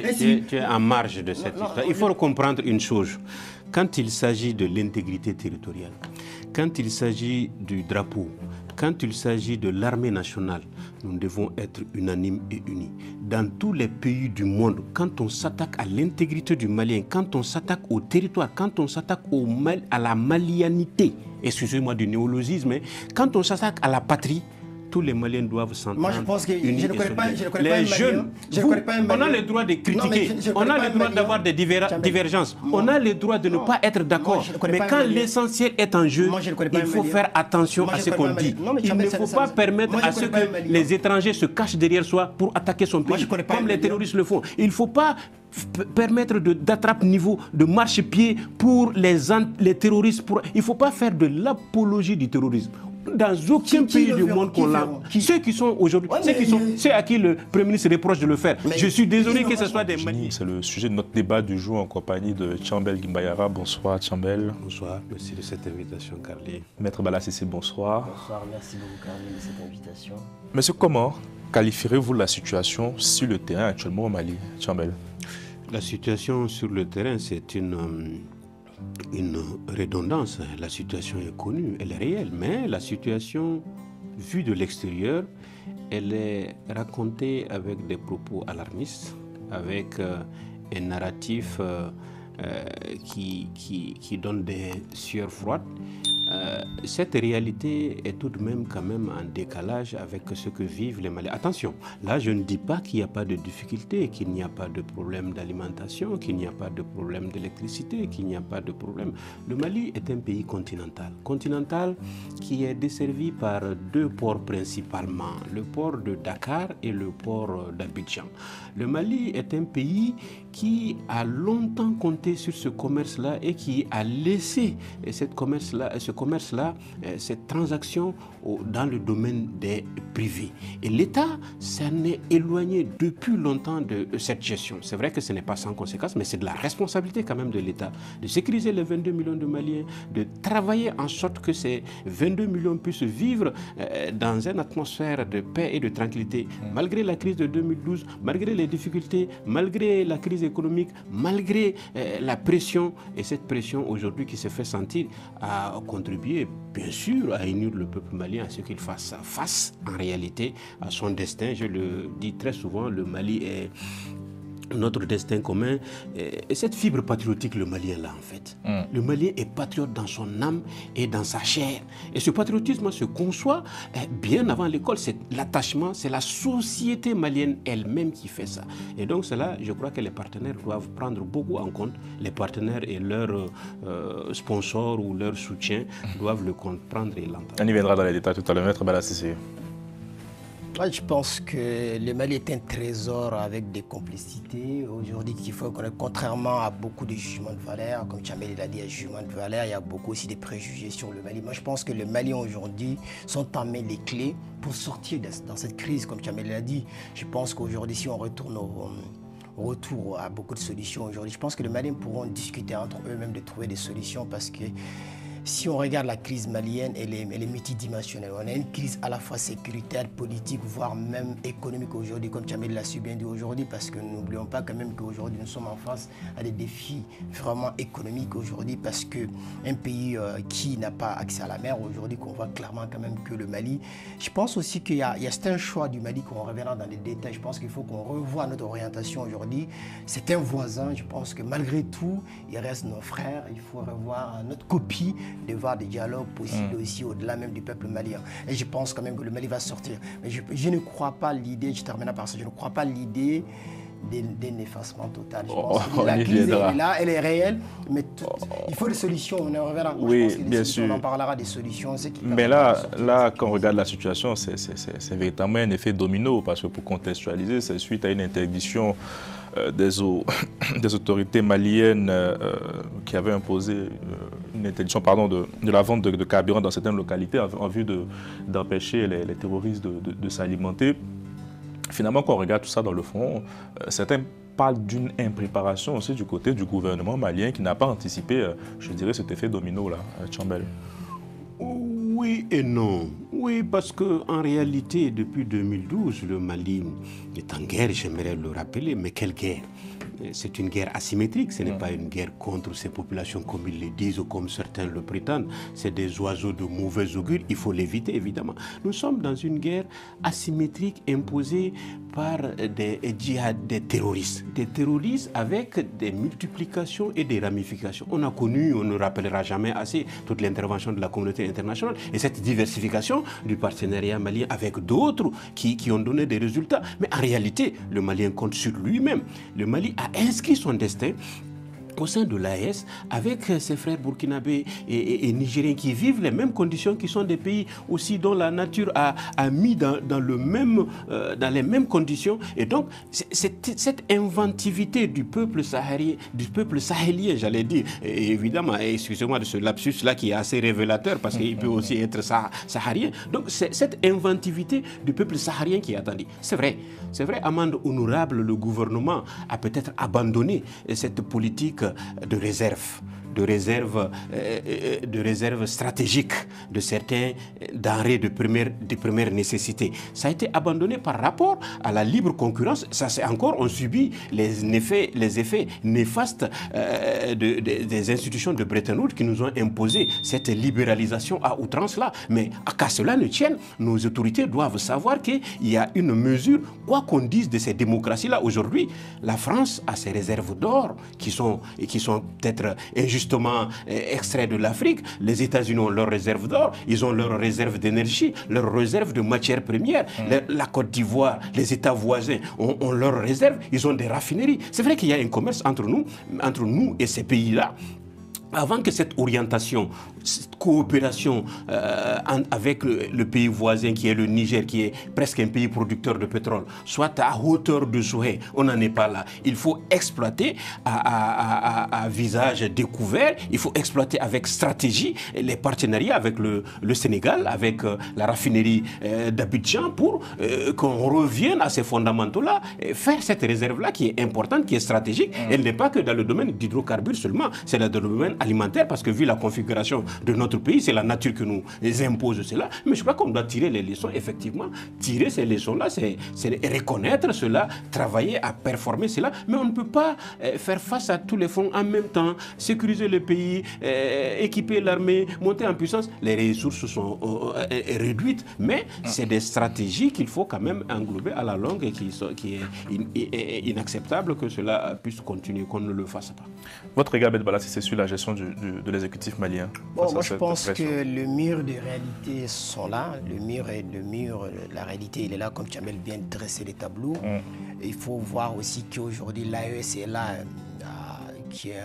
tu es en marge de cette histoire. Il faut comprendre une chose. Quand il s'agit de l'intégrité territoriale, quand il s'agit du drapeau, quand il s'agit de l'armée nationale, nous devons être unanimes et unis. Dans tous les pays du monde, quand on s'attaque à l'intégrité du Malien, quand on s'attaque au territoire, quand on s'attaque à la malianité, excusez-moi du néologisme, quand on s'attaque à la patrie, tous les Maliens doivent s'entendre. Moi, je pense que je ne connais pas les jeunes, on a le droit de critiquer, on a le droit d'avoir des divergences, on a le droit de ne pas être d'accord. Mais quand l'essentiel est en jeu, il faut faire attention à ce qu'on dit. Il ne faut pas permettre à ce que les étrangers se cachent derrière soi pour attaquer son pays, comme les terroristes le font. Il ne faut pas permettre d'attrape-niveau, de marche-pied pour les terroristes. Il ne faut pas faire de l'apologie du terrorisme. Dans aucun pays du monde qu'on l'a. Ceux qui sont aujourd'hui, ceux à qui le Premier ministre reproche de le faire. Je suis désolé que ce soit des Maliens. C'est le sujet de notre débat du jour en compagnie de Thiambel Guimbayara. Bonsoir Thiambel. Bonsoir, merci de cette invitation Carly. Maître Bala Cissé, bonsoir. Bonsoir, merci beaucoup Carly de cette invitation. Monsieur, comment qualifierez-vous la situation sur le terrain actuellement au Mali, Thiambel? La situation sur le terrain, c'est une redondance. La situation est connue, elle est réelle, mais la situation vue de l'extérieur, elle est racontée avec des propos alarmistes, avec un narratif qui donne des sueurs froides. Cette réalité est tout de même quand même en décalage avec ce que vivent les Maliens. Attention, là je ne dis pas qu'il n'y a pas de difficulté, qu'il n'y a pas de problème d'alimentation, qu'il n'y a pas de problème d'électricité, qu'il n'y a pas de problème. Le Mali est un pays continental qui est desservi par deux ports principalement, le port de Dakar et le port d'Abidjan. Le Mali est un pays qui a longtemps compté sur ce commerce-là et qui a laissé ce commerce-là, cette transaction dans le domaine des privés. Et l'État s'en est éloigné depuis longtemps de cette gestion. C'est vrai que ce n'est pas sans conséquence, mais c'est de la responsabilité quand même de l'État de sécuriser les 22 millions de Maliens, de travailler en sorte que ces 22 millions puissent vivre dans une atmosphère de paix et de tranquillité, malgré la crise de 2012, malgré les difficultés, malgré la crise économique, malgré la pression. Et cette pression aujourd'hui qui se fait sentir a contribué bien sûr à unir le peuple malien à ce qu'il fasse face en réalité à son destin. Je le dis très souvent, le Mali est notre destin commun. Et cette fibre patriotique, le Malien là en fait. Le Malien est patriote dans son âme et dans sa chair. Et ce patriotisme se conçoit bien avant l'école. C'est l'attachement, c'est la société malienne elle-même qui fait ça. Et donc cela, je crois que les partenaires doivent prendre beaucoup en compte. Les partenaires et leurs sponsors ou leurs soutiens doivent le comprendre et l'entendre. On y viendra dans les détails tout à l'heure, Maître Bala Cissé. Moi, je pense que le Mali est un trésor avec des complicités. Aujourd'hui, qu'il faut connaître, contrairement à beaucoup de jugements de valeur, comme Thiambel l'a dit, il y a jugement de valeur, il y a beaucoup aussi de préjugés sur le Mali. Moi, je pense que les Maliens aujourd'hui sont en main les clés pour sortir dans cette crise, comme Thiambel l'a dit. Je pense qu'aujourd'hui, si on retourne au retour à beaucoup de solutions aujourd'hui, je pense que les Maliens pourront discuter entre eux-mêmes de trouver des solutions parce que si on regarde la crise malienne, elle est multidimensionnelle. On a une crise à la fois sécuritaire, politique, voire même économique aujourd'hui, comme Thiambel l'a su bien dit aujourd'hui, parce que n'oublions pas quand même qu'aujourd'hui nous sommes en face à des défis vraiment économiques aujourd'hui, parce qu'un pays qui n'a pas accès à la mer aujourd'hui, qu'on voit clairement quand même que le Mali. Je pense aussi qu'il y a certains choix du Mali qu'on reverra dans les détails. Je pense qu'il faut qu'on revoie notre orientation aujourd'hui. C'est un voisin, je pense que malgré tout, il reste nos frères. Il faut revoir notre copie, de voir des dialogues possibles aussi au-delà même du peuple malien. Et je pense quand même que le Mali va sortir. Mais je ne crois pas l'idée, je termine par ça, je ne crois pas l'idée d'un effacement total. Je pense que la crise est là, elle est réelle, mais il faut des solutions, on en reverra. Oui, je pense bien sûr. On en parlera des solutions. Mais là, quand on regarde la situation, c'est véritablement un effet domino, parce que pour contextualiser, c'est suite à une interdiction des autorités maliennes qui avaient imposé une interdiction de la vente de carburant dans certaines localités en vue d'empêcher les terroristes de s'alimenter. Finalement, quand on regarde tout ça dans le fond, certains parlent d'une impréparation aussi du côté du gouvernement malien qui n'a pas anticipé, je dirais, cet effet domino-là, Thiambel. Oui, Oui et non. Oui, parce qu'en réalité, depuis 2012, le Mali est en guerre, j'aimerais le rappeler, mais quelle guerre? C'est une guerre asymétrique, ce n'est pas une guerre contre ces populations comme ils le disent ou comme certains le prétendent. C'est des oiseaux de mauvais augure, il faut l'éviter évidemment. Nous sommes dans une guerre asymétrique imposée par des djihad, des terroristes avec des multiplications et des ramifications. On a connu, on ne rappellera jamais assez, toute l'intervention de la communauté internationale et cette diversification du partenariat malien avec d'autres qui ont donné des résultats. Mais en réalité, le Malien compte sur lui-même. Le Mali a inscrit son destin au sein de l'AES avec ses frères burkinabés et nigériens qui vivent les mêmes conditions, qui sont des pays aussi dont la nature a mis dans les mêmes conditions. Et donc, cette inventivité du peuple sahélien, j'allais dire, et évidemment, excusez-moi de ce lapsus-là qui est assez révélateur parce qu'il peut aussi être saharien. Donc, c'est cette inventivité du peuple saharien qui est attendue. C'est vrai, amende honorable, le gouvernement a peut-être abandonné cette politique de réserve stratégique de certains denrées de première nécessité. Ça a été abandonné par rapport à la libre concurrence. Ça, c'est encore, on subit les effets néfastes des institutions de Bretton Woods qui nous ont imposé cette libéralisation à outrance-là. Mais qu'à cela ne tienne, nos autorités doivent savoir qu'il y a une mesure, quoi qu'on dise de ces démocraties-là. Aujourd'hui, la France a ses réserves d'or qui sont peut-être injustement extraits de l'Afrique. Les États-Unis ont leurs réserves d'or, ils ont leurs réserves d'énergie, leurs réserves de matières premières. La Côte d'Ivoire, les États voisins ont leurs réserves, ils ont des raffineries. C'est vrai qu'il y a un commerce entre nous et ces pays-là. Avant que cette orientation, cette coopération avec le pays voisin qui est le Niger, qui est presque un pays producteur de pétrole, soit à hauteur de souhait, on n'en est pas là. Il faut exploiter à visage découvert, il faut exploiter avec stratégie les partenariats avec le Sénégal, avec la raffinerie d'Abidjan pour qu'on revienne à ces fondamentaux-là, faire cette réserve-là qui est importante, qui est stratégique. Elle n'est pas que dans le domaine d'hydrocarbures seulement, c'est dans le domaine alimentaire, parce que vu la configuration de notre pays, c'est la nature qui nous impose cela. Mais je crois qu'on doit tirer les leçons, effectivement. Tirer ces leçons-là, c'est reconnaître cela, travailler à performer cela. Mais on ne peut pas faire face à tous les fronts en même temps, sécuriser le pays, équiper l'armée, monter en puissance. Les ressources sont réduites, mais c'est des stratégies qu'il faut quand même englober à la longue et qui est inacceptable que cela puisse continuer, qu'on ne le fasse pas. Votre regard, Balassi, c'est sur la gestion de l'exécutif malien? Bon, moi je pense que le mur de réalité sont là. La réalité, il est là, comme tu as bien dressé les tableaux. Il faut voir aussi qu'aujourd'hui, l'AES est là, qui est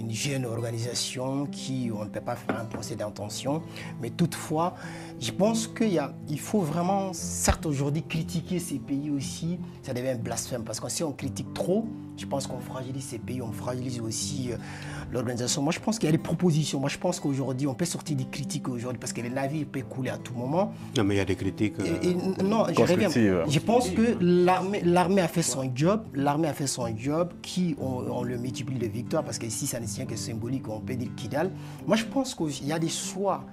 une jeune organisation qui, on ne peut pas faire un procès d'intention. Mais toutefois, je pense qu'il faut vraiment, certes aujourd'hui, critiquer ces pays aussi, ça devient un blasphème. Parce que si on critique trop, je pense qu'on fragilise ces pays, on fragilise aussi l'organisation. Moi, je pense qu'il y a des propositions. Moi, je pense qu'aujourd'hui, on peut sortir des critiques aujourd'hui parce que les navires peuvent couler à tout moment. Non, mais il y a des critiques non, je reviens. Je pense que l'armée a fait son job. L'armée a fait son job. On le multiplie de victoires parce qu'ici, ça ne tient que symbolique. On peut dire Kidal. Moi, je pense qu'il y a des choix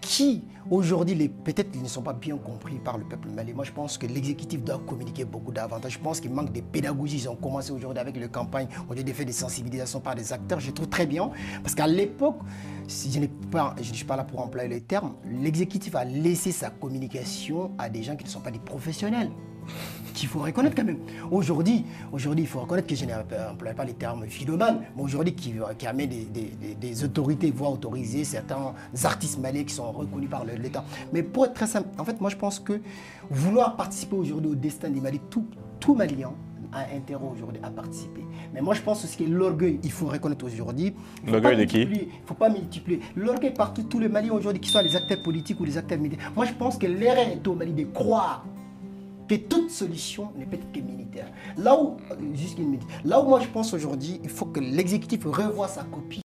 qui, aujourd'hui, peut-être ils ne sont pas bien compris par le peuple malien. Moi, je pense que l'exécutif doit communiquer beaucoup davantage. Je pense qu'il manque de pédagogie. Ils ont commencé aujourd'hui avec les campagnes, au lieu de faire des sensibilisations par des acteurs. Je trouve très bien. Parce qu'à l'époque, si je ne suis pas là pour employer le terme, l'exécutif a laissé sa communication à des gens qui ne sont pas des professionnels. Qu'il faut reconnaître quand même. Aujourd'hui, il faut reconnaître que je n'emploie pas les termes philomanes, mais aujourd'hui qui amène des autorités, voire autoriser certains artistes maliens qui sont reconnus par l'État. Mais pour être très simple, en fait, moi je pense que vouloir participer aujourd'hui au destin des Mali, tout Malien a intérêt aujourd'hui à participer. Mais moi je pense aussi que l'orgueil, il faut reconnaître aujourd'hui. L'orgueil de qui? Il ne faut pas multiplier. L'orgueil partout, tous les Maliens aujourd'hui, qu'ils soient les acteurs politiques ou les acteurs militaires. Moi je pense que l'erreur est au Mali de croire que toute solution n'est peut-être que militaire. Là où moi je pense aujourd'hui, il faut que l'exécutif revoie sa copie.